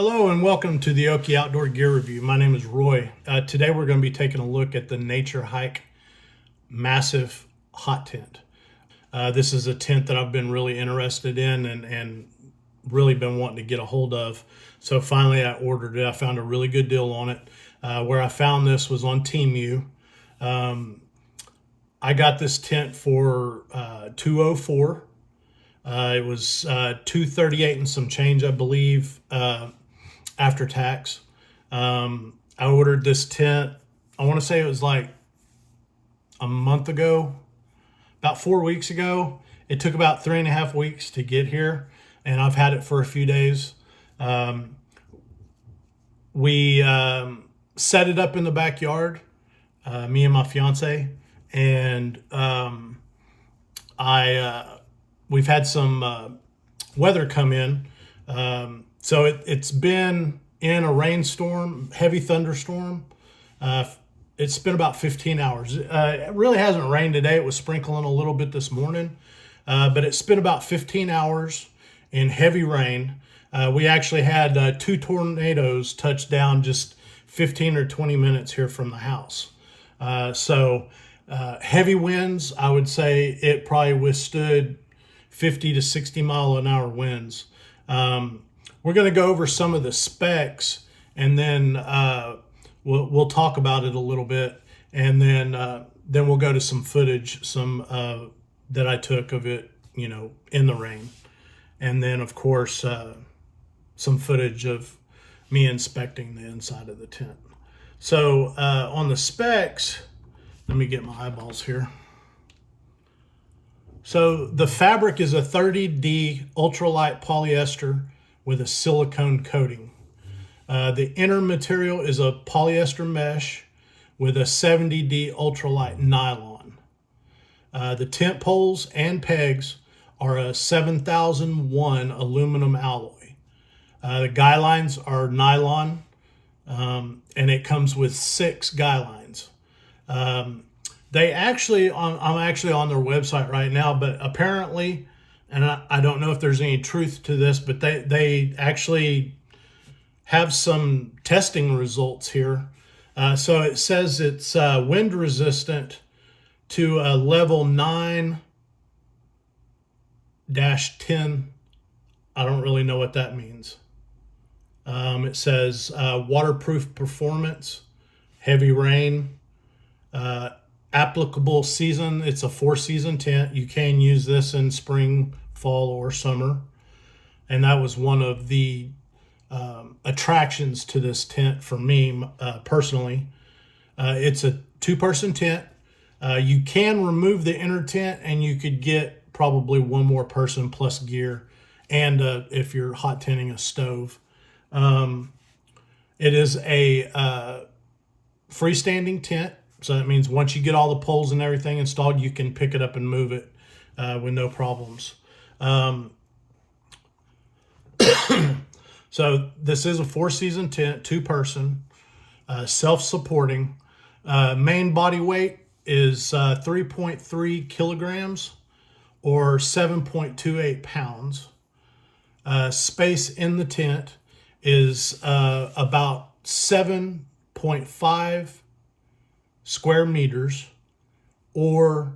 Hello and welcome to the Oki Outdoor Gear Review. My name is Roy. Today we're going to be taking a look at the Naturehike Massif Hot tent. This is a tent that I've been really interested in and really been wanting to get a hold of. So finally I ordered it. I found a really good deal on it. Where I found this was on Temu. I got this tent for $204. It was $238 and some change, I believe, after tax. I ordered this tent, I want to say it was like a month ago, about 4 weeks ago. It took about 3.5 weeks to get here, and I've had it for a few days. We set it up in the backyard, me and my fiance, and we've had some weather come in. So it's been in a rainstorm, heavy thunderstorm. It's been about 15 hours. It really hasn't rained today. It was sprinkling a little bit this morning, but it's been about 15 hours in heavy rain. We actually had 2 tornadoes touch down just 15 or 20 minutes here from the house. Heavy winds, I would say it probably withstood 50 to 60 mile an hour winds. We're going to go over some of the specs, and then we'll talk about it a little bit, and then we'll go to some footage, that I took of it, in the rain, and then of course some footage of me inspecting the inside of the tent. So on the specs, let me get my eyeballs here. So the fabric is a 30D ultralight polyester with a silicone coating. The inner material is a polyester mesh with a 70D ultralight nylon. The tent poles and pegs are a 7001 aluminum alloy. The guy lines are nylon, and it comes with 6 guy lines. I'm actually on their website right now, but apparently, and I don't know if there's any truth to this, but they actually have some testing results here. So it says it's wind resistant to a level 9-10. I don't really know what that means. It says waterproof performance, heavy rain, applicable season. It's a 4-season tent. You can use this in spring, fall, or summer. And that was one of the attractions to this tent for me personally. It's a 2-person tent. You can remove the inner tent and you could get probably 1 more person plus gear, and if you're hot tenting, a stove. It is a freestanding tent. So that means once you get all the poles and everything installed, you can pick it up and move it with no problems. So this is a 4-season tent, 2-person, self-supporting. Main body weight is 3.3 kilograms or 7.28 pounds. Space in the tent is about 7.5 square meters or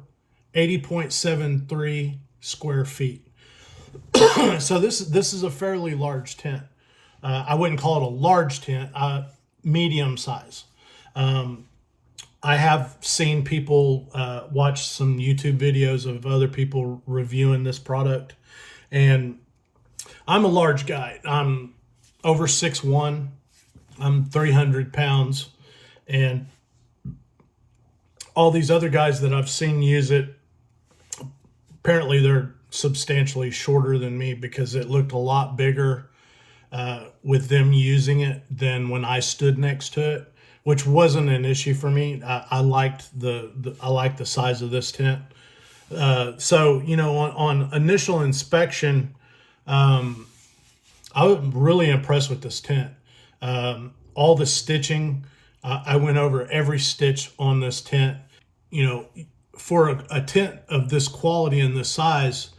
80.73 square feet. So this is a fairly large tent. I wouldn't call it a large tent, medium size. I have seen people watch some YouTube videos of other people reviewing this product, and I'm a large guy. I'm over 6'1". I'm 300 pounds, and all these other guys that I've seen use it, apparently they're substantially shorter than me, because it looked a lot bigger with them using it than when I stood next to it, which wasn't an issue for me. I liked the size of this tent. So on initial inspection, I was really impressed with this tent. All the stitching, I went over every stitch on this tent. For a tent of this quality and this size,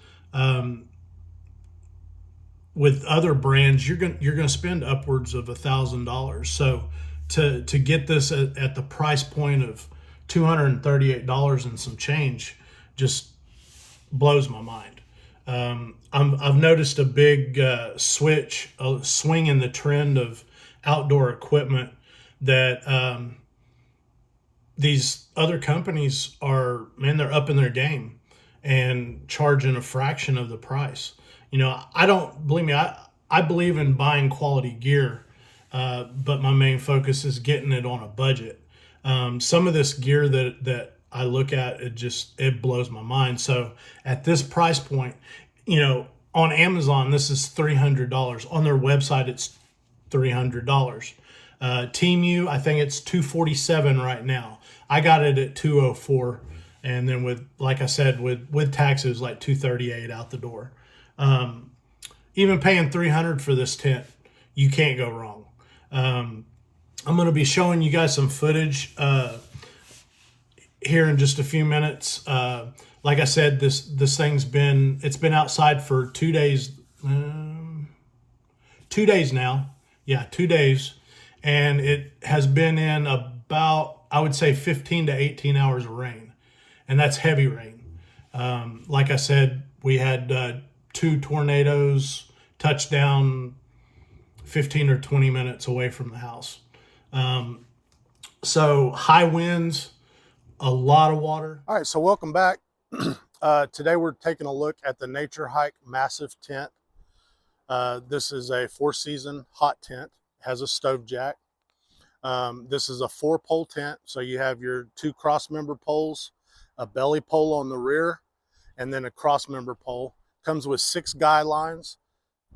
with other brands, you're gonna spend upwards of $1,000. So to get this at the price point of $238 and some change just blows my mind. I've noticed a big a swing in the trend of outdoor equipment that these other companies are, man, they're up in their game and charging a fraction of the price. You know, I don't believe me. I believe in buying quality gear, but my main focus is getting it on a budget. Some of this gear that I look at, it blows my mind. So at this price point, you know, on Amazon, this is $300. On their website, it's $300. Temu, I think it's $247 right now. I got it at $204, and then with, like I said, with taxes, like $238 out the door. Even paying $300 for this tent, you can't go wrong. I'm going to be showing you guys some footage here in just a few minutes. Like I said, this thing's been outside for 2 days. 2 days now. Yeah, 2 days. And it has been in about, I would say, 15 to 18 hours of rain. And that's heavy rain. Like I said, we had 2 tornadoes touch down 15 or 20 minutes away from the house. So high winds, a lot of water. All right, so welcome back. Today we're taking a look at the Naturehike Massif tent. This is a 4-season hot tent. Has a stove jack. This is a 4-pole tent, so you have your 2 cross-member poles, a belly pole on the rear, and then a cross-member pole. Comes with 6 guy lines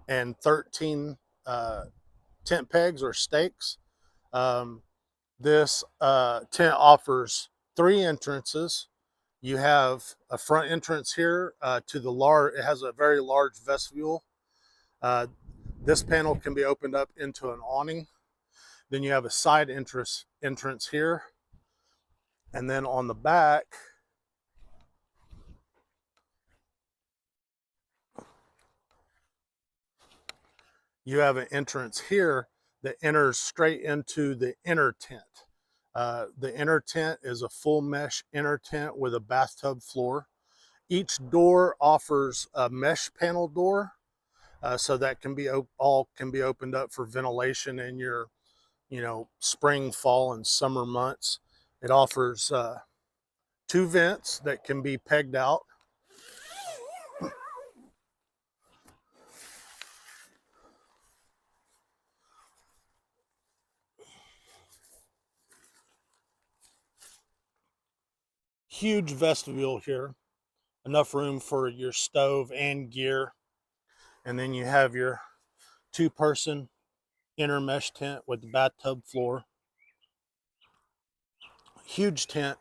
and 13 tent pegs or stakes. This tent offers 3 entrances. You have a front entrance here to the large. It has a very large vestibule. This panel can be opened up into an awning. Then you have a side entrance here. And then on the back, you have an entrance here that enters straight into the inner tent. The inner tent is a full mesh inner tent with a bathtub floor. Each door offers a mesh panel door. So that can be all can be opened up for ventilation in your, you know, spring, fall, and summer months. It offers 2 vents that can be pegged out. Huge vestibule here, enough room for your stove and gear. And then you have your 2-person inner mesh tent with the bathtub floor. Huge tent.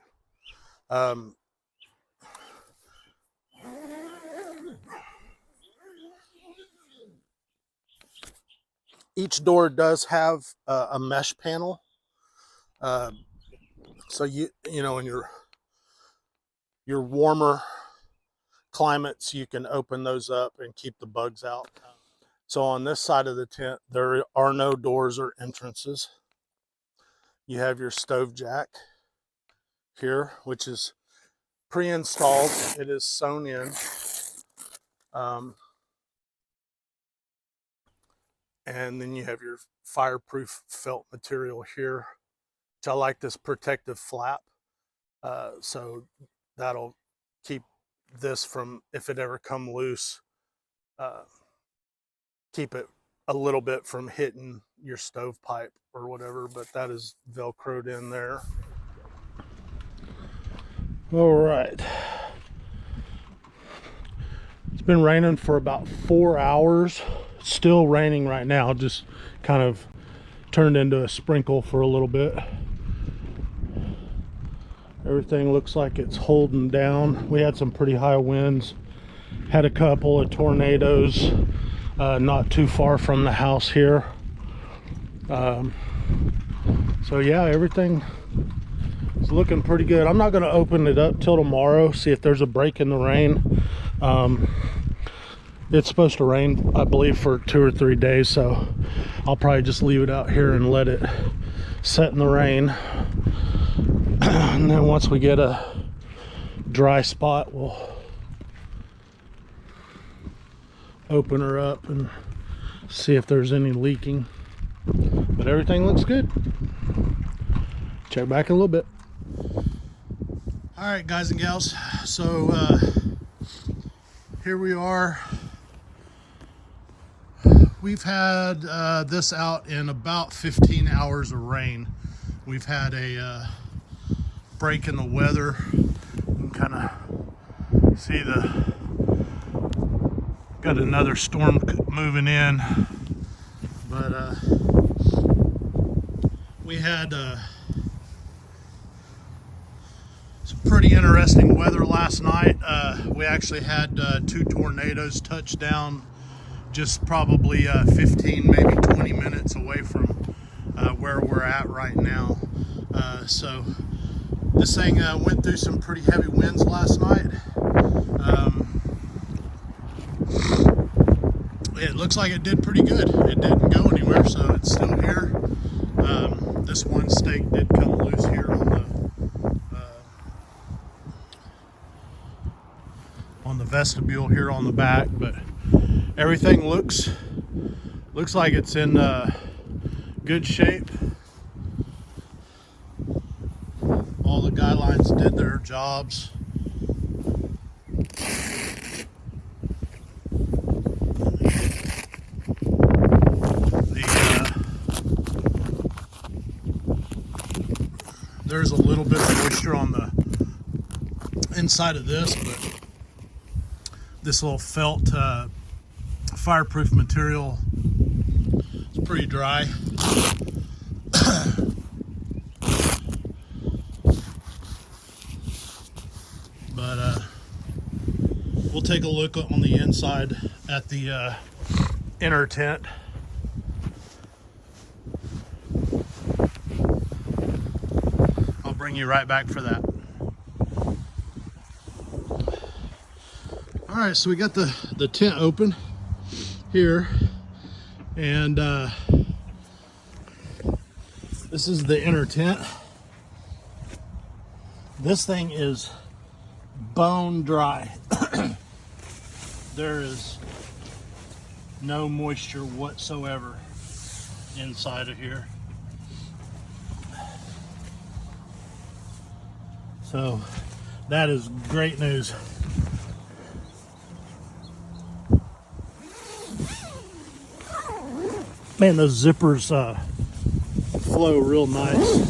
Each door does have a mesh panel. So you know, in your warmer climates, you can open those up and keep the bugs out. So on this side of the tent, there are no doors or entrances. You have your stove jack here, which is pre-installed. It is sewn in. And then you have your fireproof felt material here, which I like this protective flap. So that'll keep this from, if it ever come loose, keep it a little bit from hitting your stovepipe or whatever, but that is velcroed in there. All right. It's been raining for about 4 hours. It's still raining right now, just kind of turned into a sprinkle for a little bit. Everything looks like it's holding down. We had some pretty high winds, had a couple of tornadoes not too far from the house here. So yeah, everything is looking pretty good. I'm not going to open it up till tomorrow, see if there's a break in the rain. It's supposed to rain, I believe, for 2 or 3 days, so I'll probably just leave it out here and let it set in the rain. And then once we get a dry spot, we'll open her up and see if there's any leaking. But everything looks good. Check back in a little bit. All right, guys and gals, so here we are. We've had this out in about 15 hours of rain. We've had a break in the weather. You can kind of see got another storm moving in, but we had some pretty interesting weather last night. We actually had 2 tornadoes touch down just probably 15, maybe 20 minutes away from where we're at right now. So this thing went through some pretty heavy winds last night. It looks like it did pretty good. It didn't go anywhere, so it's still here. This one stake did come loose here on the vestibule here on the back, but everything looks like it's in good shape. All the guidelines did their jobs. There's a little bit of moisture on the inside of this, but this little felt fireproof material is pretty dry. But we'll take a look on the inside at the inner tent. I'll bring you right back for that. All right, so we got the tent open here, and this is the inner tent. This thing is bone dry. There is no moisture whatsoever inside of here. So that is great news. Man, those zippers flow real nice.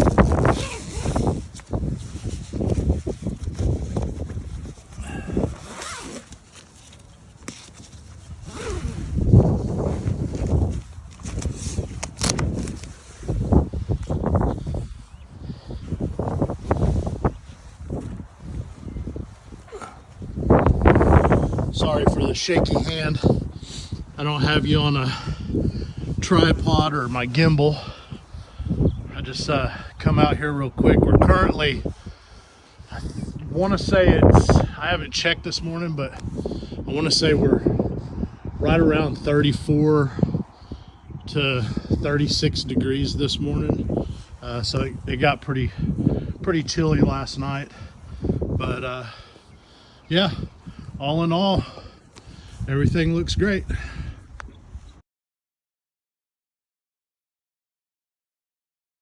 Sorry for the shaky hand. I don't have you on a tripod or my gimbal. I just come out here real quick. We're currently, I want to say I haven't checked this morning, but I want to say we're right around 34 to 36 degrees this morning. So it got pretty chilly last night, but yeah, all in all, everything looks great.